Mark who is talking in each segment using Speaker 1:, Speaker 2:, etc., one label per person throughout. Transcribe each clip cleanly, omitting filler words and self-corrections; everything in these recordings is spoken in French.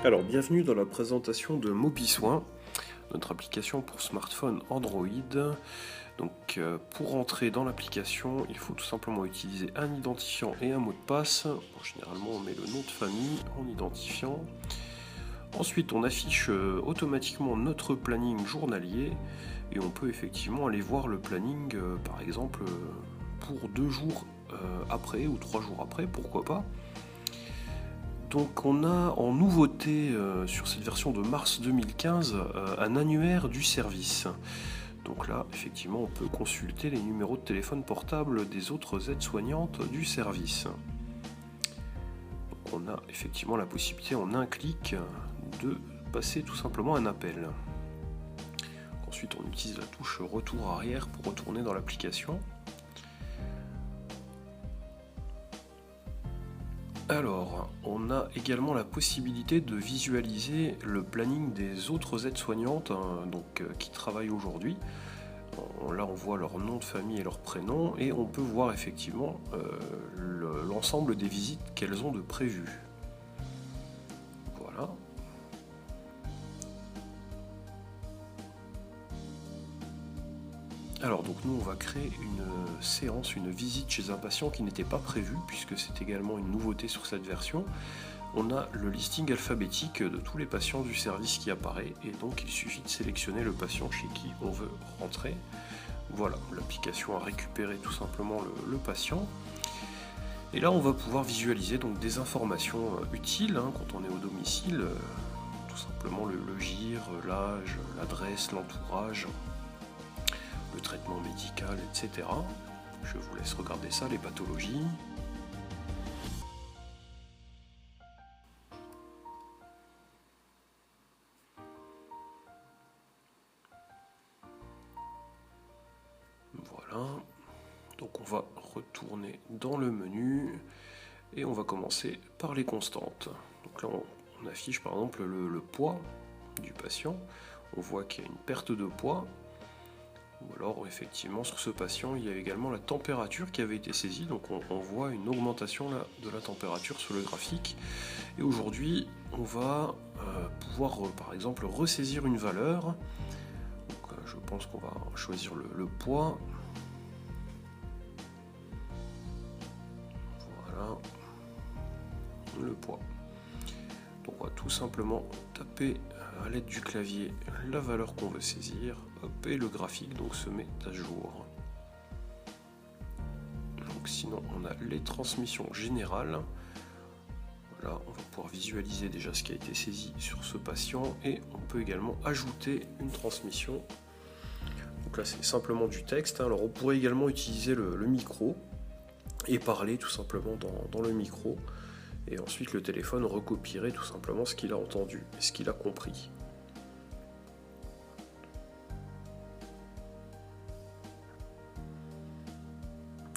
Speaker 1: Alors, bienvenue dans la présentation de Mobisoin, notre application pour smartphone Android. Donc, pour entrer dans l'application, il faut tout simplement utiliser un identifiant et un mot de passe. Bon, généralement, on met le nom de famille en identifiant. Ensuite, on affiche automatiquement notre planning journalier et on peut effectivement aller voir le planning, par exemple, pour 2 jours après ou 3 jours après, pourquoi pas. Donc on a en nouveauté sur cette version de mars 2015 un annuaire du service. Donc là, effectivement, on peut consulter les numéros de téléphone portable des autres aides-soignantes du service. Donc on a effectivement la possibilité en un clic de passer tout simplement un appel. Ensuite, on utilise la touche retour arrière pour retourner dans l'application. Alors, on a également la possibilité de visualiser le planning des autres aides-soignantes qui travaillent aujourd'hui. Là, on voit leur nom de famille et leur prénom et on peut voir effectivement l'ensemble des visites qu'elles ont de prévues. Voilà. Alors donc nous on va créer une séance, une visite chez un patient qui n'était pas prévu puisque c'est également une nouveauté sur cette version. On a le listing alphabétique de tous les patients du service qui apparaît et donc il suffit de sélectionner le patient chez qui on veut rentrer. Voilà, l'application a récupéré tout simplement le patient. Et là on va pouvoir visualiser donc des informations utiles quand on est au domicile, tout simplement le GIR, l'âge, l'adresse, l'entourage, le traitement médical, etc. Je vous laisse regarder ça, les pathologies. Voilà. Donc on va retourner dans le menu et on va commencer par les constantes. Donc là on affiche par exemple le poids du patient. On voit qu'il y a une perte de poids. Ou alors effectivement sur ce patient il y a également la température qui avait été saisie, donc on voit une augmentation là, de la température sur le graphique. Et aujourd'hui on va pouvoir par exemple ressaisir une valeur. Donc, je pense qu'on va choisir le poids. Voilà, le poids. Donc on va tout simplement taper à l'aide du clavier la valeur qu'on veut saisir, hop, et le graphique donc se met à jour. Donc sinon on a les transmissions générales. Voilà, on va pouvoir visualiser déjà ce qui a été saisi sur ce patient et on peut également ajouter une transmission. Donc là c'est simplement du texte. Alors on pourrait également utiliser le micro et parler tout simplement dans le micro. Et ensuite le téléphone recopierait tout simplement ce qu'il a entendu et ce qu'il a compris.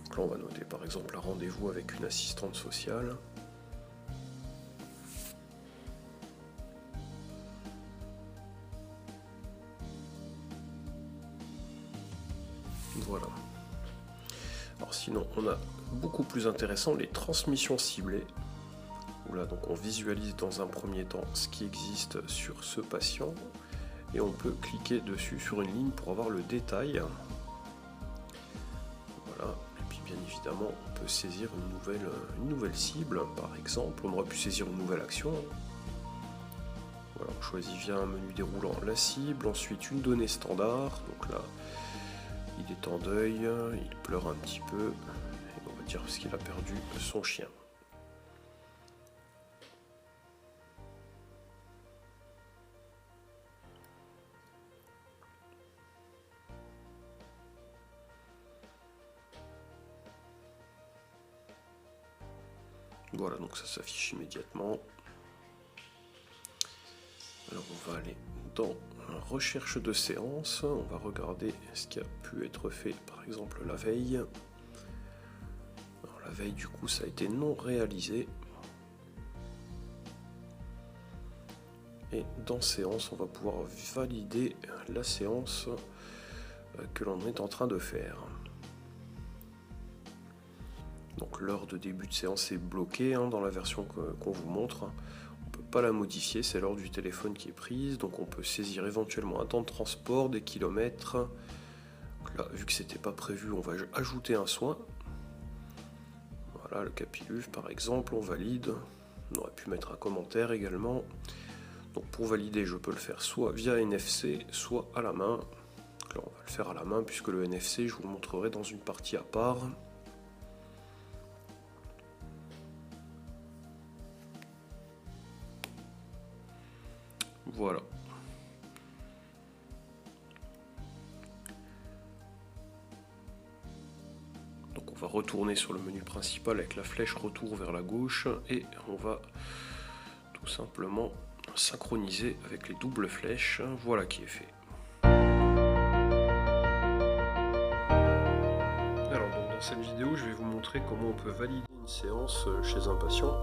Speaker 1: Donc là on va noter par exemple un rendez-vous avec une assistante sociale. Voilà. Alors sinon on a beaucoup plus intéressant les transmissions ciblées. Là, donc on visualise dans un premier temps ce qui existe sur ce patient et on peut cliquer dessus sur une ligne pour avoir le détail. Voilà, et puis bien évidemment on peut saisir une nouvelle cible, par exemple on aurait pu saisir une nouvelle action. Voilà, on choisit via un menu déroulant la cible, ensuite une donnée standard, donc là il est en deuil, il pleure un petit peu, et on va dire parce qu'il a perdu son chien. Voilà, donc ça s'affiche immédiatement. Alors on va aller dans recherche de séance, on va regarder ce qui a pu être fait par exemple la veille. Alors la veille du coup ça a été non réalisé. Et dans séance on va pouvoir valider la séance que l'on est en train de faire. Donc l'heure de début de séance est bloquée dans la version qu'on vous montre. pas la modifier, c'est l'heure du téléphone qui est prise, donc on peut saisir éventuellement un temps de transport, des kilomètres. Donc là, vu que c'était pas prévu, on va ajouter un soin. Voilà, le capiluf par exemple, on valide. On aurait pu mettre un commentaire également. Donc pour valider, je peux le faire soit via NFC, soit à la main. Donc là, on va le faire à la main puisque le NFC, je vous le montrerai dans une partie à part. Voilà. Donc on va retourner sur le menu principal avec la flèche retour vers la gauche et on va tout simplement synchroniser avec les doubles flèches. Voilà qui est fait. Alors donc dans cette vidéo, je vais vous montrer comment on peut valider une séance chez un patient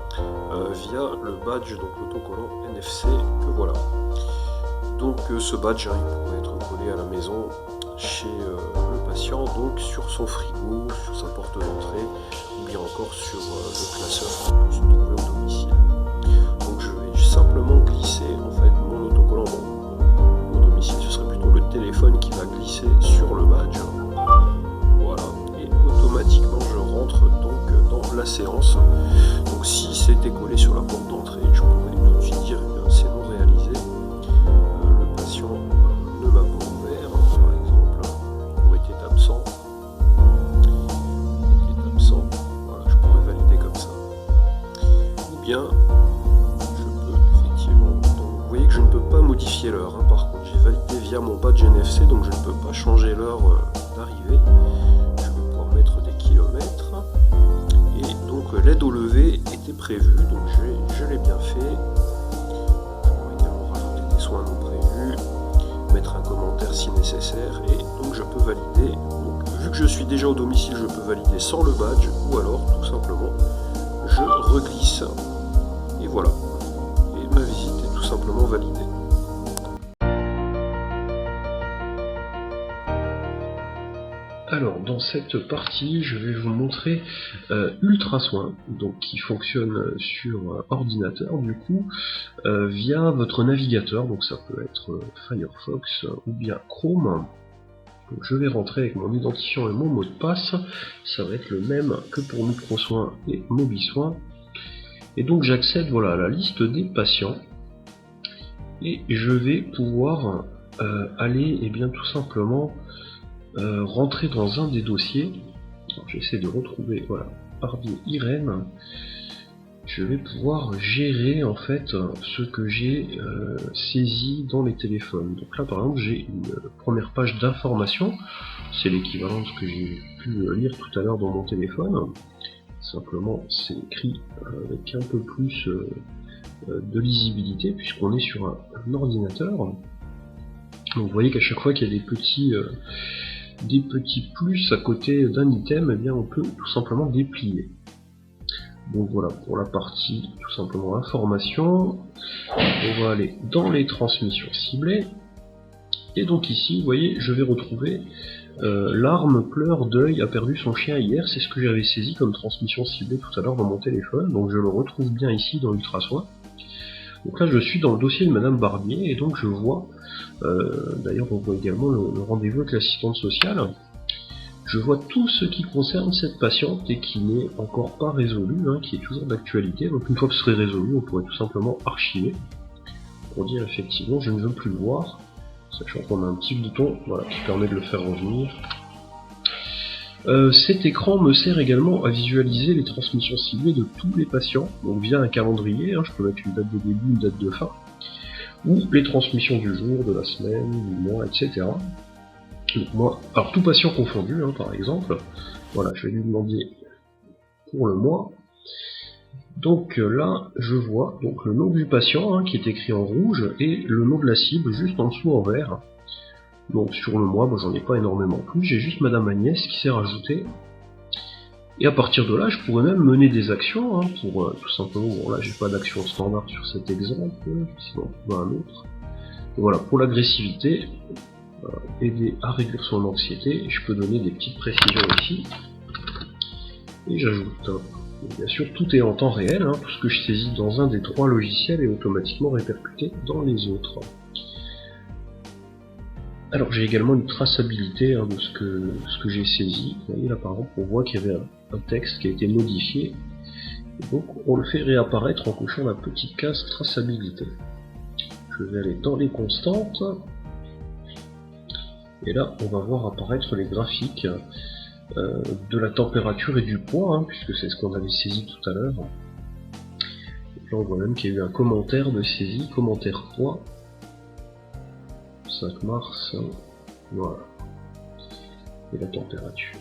Speaker 1: via le badge, donc l'autocollant NFC que voilà. Donc ce badge, il pourrait être collé à la maison chez le patient, donc sur son frigo, sur sa porte d'entrée, ou bien encore sur le classeur qui peut se trouver au domicile. Donc je vais simplement glisser en fait mon autocollant. Bon, au domicile, ce serait plutôt le téléphone qui va glisser sur le badge. Voilà, et automatiquement je rentre donc dans la séance. Donc si c'était collé sur la porte d'entrée, je pourrais tout de suite dire que c'est non réalisé. Le patient ne m'a pas ouvert, par exemple, ou était absent. Voilà, je pourrais valider comme ça. Ou bien, je peux effectivement. Donc, vous voyez que je ne peux pas modifier l'heure. Par contre, j'ai validé via mon badge NFC, donc je ne peux pas changer l'heure d'arrivée. Je vais pouvoir mettre des kilomètres. Et donc l'aide au lever était prévue, donc je l'ai bien fait. Je vais également rajouter des soins non prévus, mettre un commentaire si nécessaire, et donc je peux valider. Donc vu que je suis déjà au domicile, je peux valider sans le badge, ou alors tout simplement je reglisse, et voilà. Et ma visite est tout simplement validée. Alors dans cette partie, je vais vous montrer Ultrasoin, donc qui fonctionne sur ordinateur du coup, via votre navigateur, donc ça peut être Firefox ou bien Chrome. Donc je vais rentrer avec mon identifiant et mon mot de passe, ça va être le même que pour Microsoin et Mobisoin. Et donc j'accède voilà, à la liste des patients, et je vais pouvoir aller et bien tout simplement rentrer dans un des dossiers. J'essaie de retrouver voilà Barbier Irène. Je vais pouvoir gérer en fait ce que j'ai saisi dans les téléphones. Donc là par exemple j'ai une première page d'information, c'est l'équivalent de ce que j'ai pu lire tout à l'heure dans mon téléphone. Simplement c'est écrit avec un peu plus de lisibilité puisqu'on est sur un ordinateur. Donc vous voyez qu'à chaque fois qu'il y a des petits plus à côté d'un item, eh bien on peut tout simplement déplier. Donc voilà pour la partie tout simplement information. On va aller dans les transmissions ciblées. Et donc ici, vous voyez, je vais retrouver l'arme pleure, deuil, a perdu son chien hier. C'est ce que j'avais saisi comme transmission ciblée tout à l'heure dans mon téléphone. Donc je le retrouve bien ici dans Ultrasoin. Donc là je suis dans le dossier de Madame Barbier et donc je vois, d'ailleurs on voit également le rendez-vous avec l'assistante sociale. Je vois tout ce qui concerne cette patiente et qui n'est encore pas résolu, qui est toujours d'actualité. Donc une fois que ce serait résolu, on pourrait tout simplement archiver pour dire effectivement je ne veux plus le voir, sachant qu'on a un petit bouton voilà, qui permet de le faire revenir. Cet écran me sert également à visualiser les transmissions ciblées de tous les patients, donc via un calendrier, je peux mettre une date de début, une date de fin, ou les transmissions du jour, de la semaine, du mois, etc. Donc moi, alors tout patient confondu, par exemple, voilà, je vais lui demander pour le mois. Donc là, je vois donc le nom du patient qui est écrit en rouge et le nom de la cible juste en dessous en vert. Donc sur le mois, j'en ai pas énormément plus, j'ai juste Madame Agnès qui s'est rajoutée. Et à partir de là, je pourrais même mener des actions pour tout simplement, bon là j'ai pas d'action standard sur cet exemple, sinon on va un autre. Et voilà, pour l'agressivité, aider à réduire son anxiété, je peux donner des petites précisions ici. Et j'ajoute Bien sûr, tout est en temps réel, tout ce que je saisis dans un des 3 logiciels est automatiquement répercuté dans les autres. Alors j'ai également une traçabilité de ce que j'ai saisi. Vous voyez là par exemple on voit qu'il y avait un texte qui a été modifié. Et donc on le fait réapparaître en cochant la petite case traçabilité. Je vais aller dans les constantes. Et là on va voir apparaître les graphiques de la température et du poids, puisque c'est ce qu'on avait saisi tout à l'heure. Là on voit même qu'il y a eu un commentaire de saisie, commentaire poids. 5 mars, voilà. Et la température.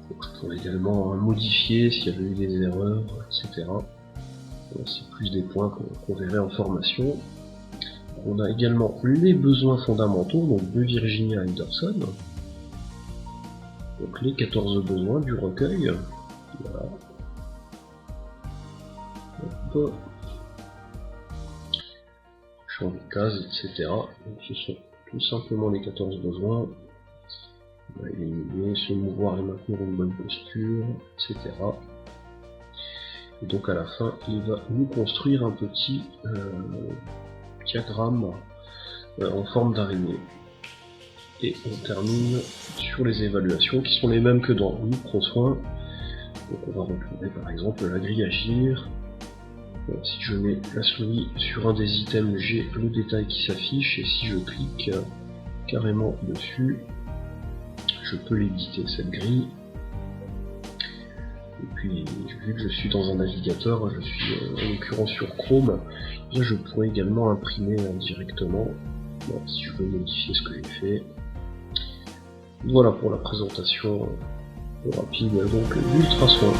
Speaker 1: Donc, je pourrais également modifier s'il y avait eu des erreurs, etc. Voilà, c'est plus des points qu'on verrait en formation. On a également les besoins fondamentaux, donc de Virginia Henderson. Donc les 14 besoins du recueil. Voilà. Hop. Champ des cases, etc. Donc ce sont tout simplement les 14 besoins. On va éliminer, se mouvoir et maintenir une bonne posture, etc. Et donc à la fin, il va nous construire un petit diagramme en forme d'araignée. Et on termine sur les évaluations qui sont les mêmes que dans MicroSoin. Donc on va retrouver par exemple la grille agir. Si je mets la souris sur un des items, j'ai le détail qui s'affiche, et si je clique carrément dessus, je peux l'éditer cette grille. Et puis vu que je suis dans un navigateur, je suis en l'occurrence sur Chrome, bien je pourrais également imprimer directement, si je veux modifier ce que j'ai fait. Voilà pour la présentation rapide donc d'Ultrasoin.